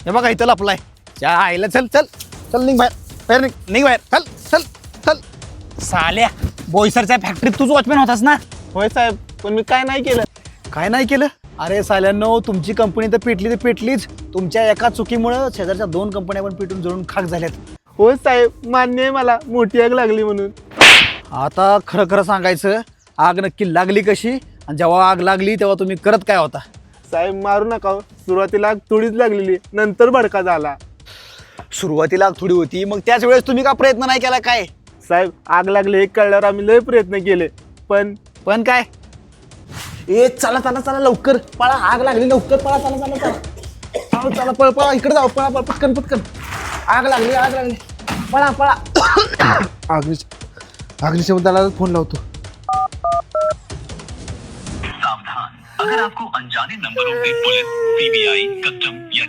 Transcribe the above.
हे बघा इथं लपलाय. त्या आईला चल चल चल निघ बाहेर बाहेर निघ निघ बाहेर चल चल चल. साल्या बोईसरच्या फॅक्टरीत तूच वॉचमॅन होतास ना? होय साहेब, पण मी काय नाही केलं. काय नाही केलं? अरे साल्यांनो, तुमची कंपनी तर पेटलीच. तुमच्या एका चुकीमुळं शेजारच्या 2 कंपन्या पण पेटून जळून खाक झाल्यात. होय साहेब, मान्य आहे मला मोठी आग लागली म्हणून. आता खरं सांगायचं, आग नक्की लागली कशी आणि जेव्हा आग लागली तेव्हा तुम्ही करत काय होता? साहेब मारू नका हो. सुरुवातीला आग थोडीच लागलेली, नंतर भडका झाला. सुरुवातीला आग थोडी होती, मग त्याच वेळेस तुम्ही का प्रयत्न नाही केला काय? साहेब आग लागली हे कळल्यावर आम्ही लय प्रयत्न केले, पण काय? ए चला चला चला लवकर पळा, आग लागली, लवकर पळा, चला चला चला चला पळ पळा, इकडे जाऊ, पळा पळा पटकन. आग लागली, पळा पळा. अग्निशमन दलाला फोन लावतो. सावधान, अगर आपको अनजाने नंबरों से पुलिस, सीबीआई, कस्टम या